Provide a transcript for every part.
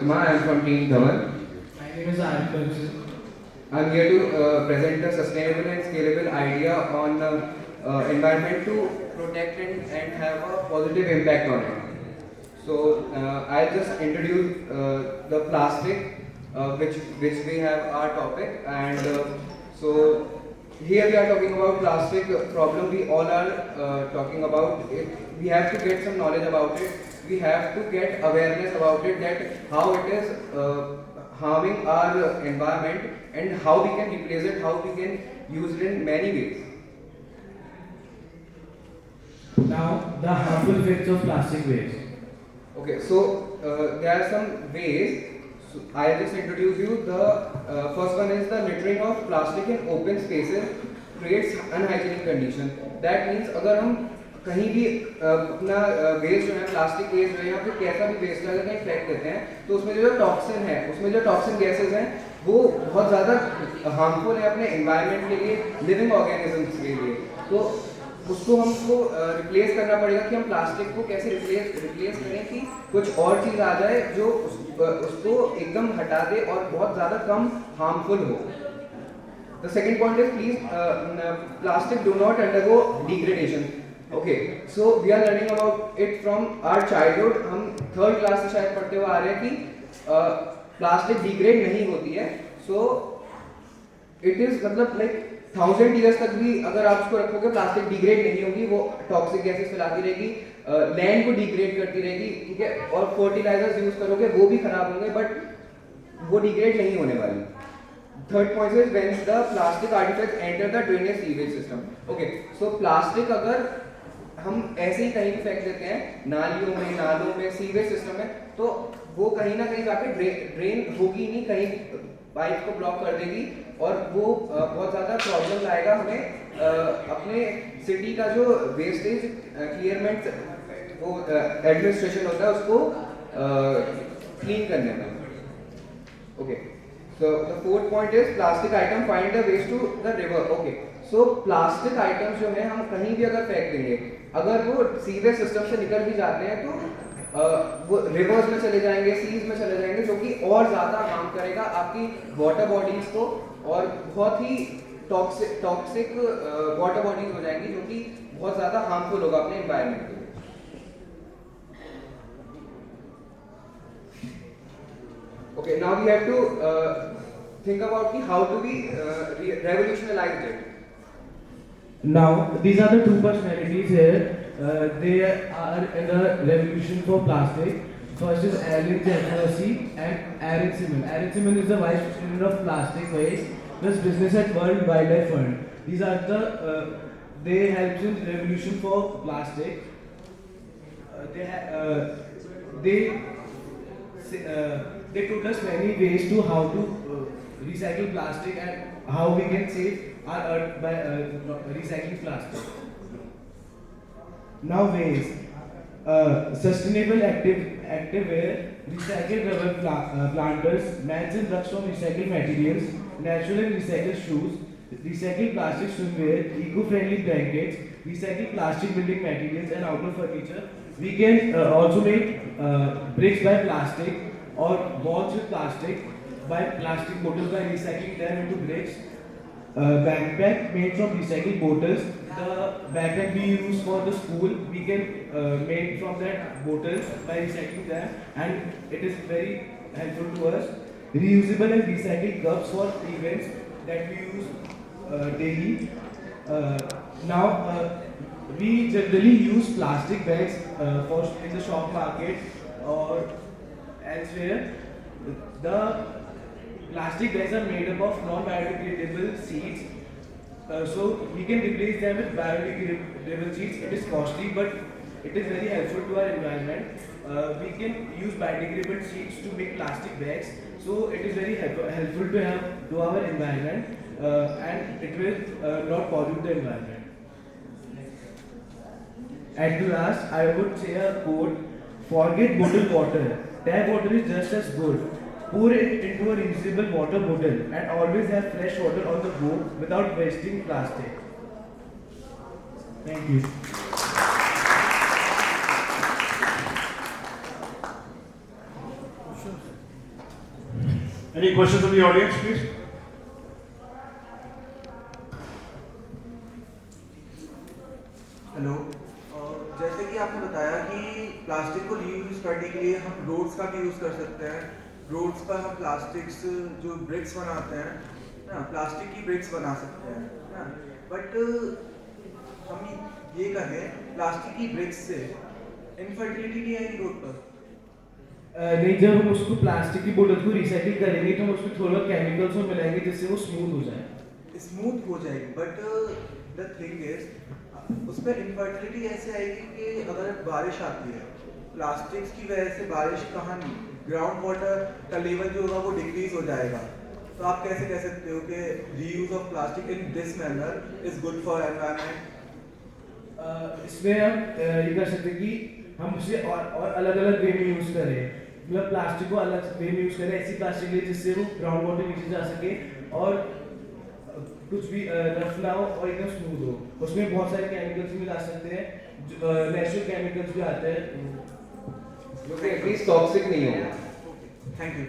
I am from Team Dhawan. My name is Arif. I am here to present a sustainable and scalable idea on environment to protect and have a positive impact on it. So I'll just introduce the plastic, which we have our topic, and so here we are talking about plastic problem. We all are talking about it. We have to get some knowledge about it. We have to get awareness about it, that how it is harming our environment and how we can replace it, how we can use it in many ways. Now, the harmful effects of plastic waste. Okay, so there are some ways. So I'll just introduce you. The first one is the littering of plastic in open spaces creates unhygienic condition. That means अगर हम कहीं भी अपना waste जो है plastic waste जो है या फिर कैसा भी वेस्ट अगर कहीं फेंक देते हैं तो उसमें जो टॉक्सिन है, उसमें जो टॉक्सिन गैसेज हैं वो बहुत ज़्यादा हार्मफुल है अपने एनवायरनमेंट के लिए, लिविंग ऑर्गेनिजम्स के लिए. तो उसको हमको रिप्लेस करना पड़ेगा कि हम प्लास्टिक को कैसे रिप्लेस करें कि कुछ और चीज़ आ जाए जो उसको एकदम हटा दे और बहुत ज़्यादा कम हार्मफुल हो. The second point is plastic do not undergo degradation. Okay, so we are learning about it from our childhood. हम थर्ड क्लास से शायद पढ़ते हुए आ रहे हैं कि प्लास्टिक डिग्रेड नहीं होती है. So it is मतलब like 1000 years तक भी अगर आप उसको रखोगे प्लास्टिक डिग्रेड नहीं होगी, वो टॉक्सिक गैसेस फैलाती रहेगी, लैंड को डिग्रेड करती रहेगी, ठीक है, और फर्टिलाइजर्स यूज करोगे वो भी खराब होंगे बट वो डिग्रेड नहीं होने वाली. Third point is when the plastic artifacts enter the drainage sewage system. Okay, so plastic अगर हम ऐसे ही कहीं भी फेंक देते हैं नालियों में, नालों में, सीवेज सिस्टम में, तो वो कहीं ना कहीं जाके ड्रेन होगी नहीं, कहीं पाइप को ब्लॉक कर देगी और वो बहुत ज़्यादा प्रॉब्लम लाएगा हमें अपने सिटी का जो वेस्टेज क्लियरमेंट वो एडमिनिस्ट्रेशन होता है उसको क्लीन करने में. Okay, so the fourth point is plastic item find a ways to the river. Okay, so plastic items जो है हम कहीं भी अगर फेंक देंगे, अगर वो सीवेज सिस्टम से निकल भी जाते हैं तो वो रिवर्स में चले जाएंगे, सीज में चले जाएंगे, जो कि और ज़्यादा हार्म करेगा आपकी वाटर बॉडीज को और बहुत ही टॉक्सिक वाटर बॉडीज हो जाएंगी जो कि बहुत ज़्यादा हार्मफुल होगा अपने एनवायरनमेंट के लिए. Okay, now we have to think about how do we revolutionize it. Now, these are the two personalities here. They are in the revolution for plastic. First is Alan Jeffrey and Aaron Simon. Aaron Simon is the vice president of plastic waste plus business at World Wildlife Fund. These are they helped in revolution for plastic. They they told us many ways to how to recycle plastic and how we can save our earth by recycling plastic. Now ways. Sustainable active wear, recycled rubber planters, mats and rugs from recycled materials, natural and recycled shoes, recycled plastic swimwear, eco-friendly blankets, recycled plastic building materials and outdoor furniture. We can also make bricks by plastic or walls with plastic by plastic bottles by recycling them into bricks. Backpack made from recycled bottles. The backpack we use for the school, we can make from that bottles by recycling them, and it is very helpful to us. Reusable and recycled cups for events that we use daily. Now we generally use plastic bags for in the shop market or elsewhere. The plastic bags are made up of non-biodegradable sheets, so we can replace them with biodegradable sheets. It is costly, but it is very helpful to our environment. We can use biodegradable sheets to make plastic bags, so it is very helpful to have to our environment, and it will not pollute the environment. At last, I would say a quote: "Forget bottled water. Tap water is just as good. Pour it into a reusable water bottle and always have fresh water on the go without wasting plastic." Thank you. Any questions from the audience, please? Hello. जैसे कि आपने बताया कि plastic को reuse करने के लिए हम रोड्स का भी यूज़ कर सकते हैं। रोड्स पर हम प्लास्टिक्स जो ब्रिक्स बनाते हैं ना, प्लास्टिक की ब्रिक्स बना सकते हैं ना। बट हम ये कहें प्लास्टिक की ब्रिक्स से इनफर्टिलिटी नहीं आएगी रोड पर। नहीं, जब हम उसको प्लास्टिक की बोतल को रिसाइकिल करेंगे तो हम उसमें थोड़ा केमिकल्स में मिलाएंगे जिससे वो स्मूथ हो जाए। स्मूथ हो जाएगी, बट द थिंग इज उस पर इनफर्टिलिटी ऐसे आएगी कि अगर बारिश आती है प्लास्टिक्स की वजह से, बारिश कहाँ नहीं, ग्राउंड वाटर का लेवल जो होगा वो डिक्रीज हो जाएगा। तो आप कैसे कह सकते हो कि reuse of plastic in this manner is good for environment? इसमें हम ये कर सकते हैं कि हम उसे और अलग अलग वे में यूज़ करें। मतलब प्लास्टिक को अलग वे में यूज़ करें, ऐसी प्लास्टिक ले जिससे वो ग्राउंड वाटर नीचे जा सके और कुछ भी रफ ना हो और एकदम स्मूथ हो। उसमें बहुत सारे केमिकल्स भी मिला सकते हैं, नेचुरल केमिकल्स भी आते हैं जो कि एटलीस्ट टॉक्सिक नहीं होगा। Thank you.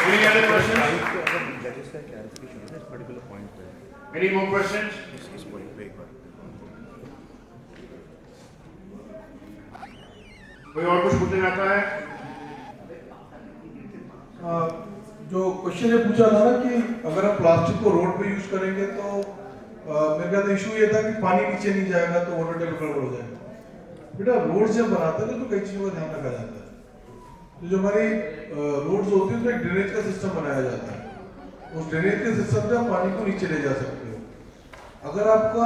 Any other questions? जजेस का क्लैरिफिकेशन है इस पर्टिकुलर पॉइंट पे Any more questions? इस पॉइंट पे एक बार कोई और कुछ पूछना चाहता है? जो क्वेश्चन ये पूछा था ना कि अगर हम प्लास्टिक को रोड पे यूज करेंगे तो मेरे ख्याल इशू ये था कि पानी नीचे नहीं जाएगा तो वाटर टेबल गड़बड़ हो जाएगा। बेटा रोड जब बनाते हैं तो कई चीज़ों का ध्यान रखा जाता है। तो जो हमारी रोड्स होती है उसमें एक ड्रेनेज का सिस्टम बनाया जाता है। उस ड्रेनेज के सिस्टम से आप पानी को नीचे ले जा सकते हो। अगर आपका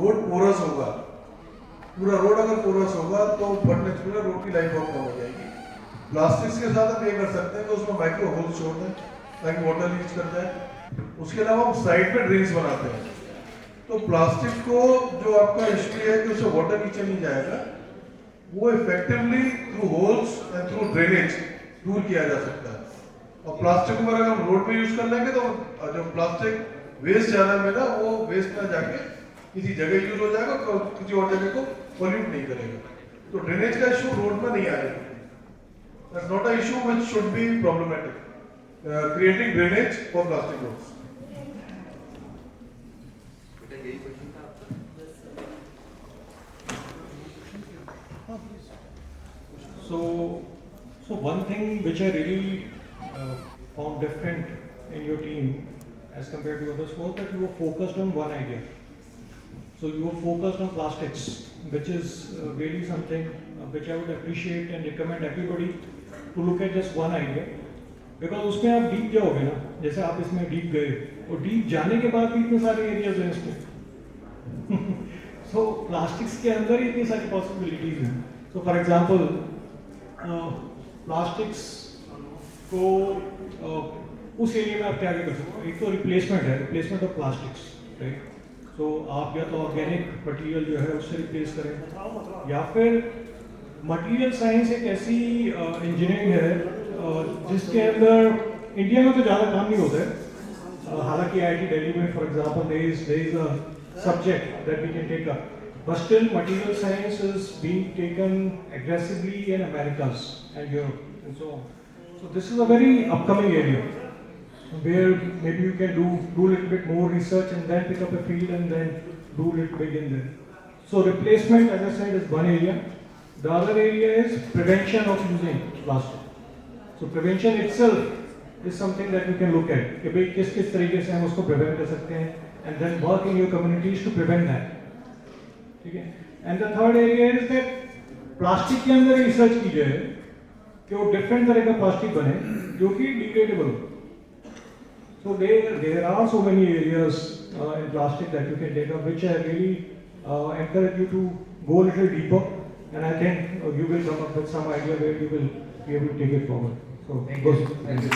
रोड पोरस होगा, पूरा रोड अगर पोरस होगा तो बट नेचुरल रोड की लाइफ बहुत कम हो जाएगी। प्लास्टिक्स के साथ आप ये कर सकते हैं कि उसमें माइक्रो होल छोड़ दें ताकि वाटर लीच कर जाए। उसके अलावा हम साइड पे ड्रेन्स बनाते हैं, तो प्लास्टिक को जो आपका इशू है कि उससे वाटर नीचे नहीं जाएगा, वो effectively through holes and through drainage दूर किया जा सकता है। और प्लास्टिक को अगर हम रोड पे यूज कर लेंगे तो जो प्लास्टिक वेस्ट जाना में ना, वो वेस्ट ना जाके किसी जगह यूज हो जाएगा तो किसी और जगह को पॉल्यूट नहीं करेगा। तो ड्रेनेज का इशू रोड में नहीं आएगा। That's not an issue which should be problematic. Creating drainage for plastic roads. So one thing which I really found different in your team as compared to others was that you were focused on one idea. So you were focused on plastics, which is really something which I would appreciate and recommend everybody to look at just one idea. Because उसमें आप deep जाओगे ना, जैसे आप इसमें deep गए, और deep जाने के बाद भी इतने सारे एरियाज हैं इसमें। सो प्लास्टिक्स के अंदर ही इतनी सारी पॉसिबिलिटीज हैं। सो फॉर एग्जांपल प्लास्टिक्स को उस एरिया में आप क्या क्या कर सकते हो? एक तो रिप्लेसमेंट है, रिप्लेसमेंट ऑफ प्लास्टिक्स, राइट? सो आप या तो ऑर्गेनिक मटेरियल जो है उससे रिप्लेस करें, या फिर मटेरियल साइंस एक ऐसी इंजीनियरिंग है जिसके अंदर इंडिया में तो ज़्यादा काम नहीं होता है। हालांकि IIT दिल्ली में for example there is a subject that we can take up, but still material science is being taken aggressively in Americas and Europe and so on. So this is a very upcoming area where maybe you can do a little bit more research and then pick up a field and then do a little bit in there. So replacement, as I said, is one area. The other area is prevention of using plastic. So prevention itself is something that you can look at. कि भाई किस तरीके से हम उसको prevent कर सकते हैं, and then work in your communities to prevent that. ठीक है? And the third area is that plastic के अंदर रिसर्च की जाए कि वो डिफरेंट तरह का प्लास्टिक बने जो कि डिग्रेडेबल हो. So there are so many areas in plastic that you can take up, which I really encourage you to go a little deeper, and I think you will come up with some idea where you will be able to take it forward. So, Thank you.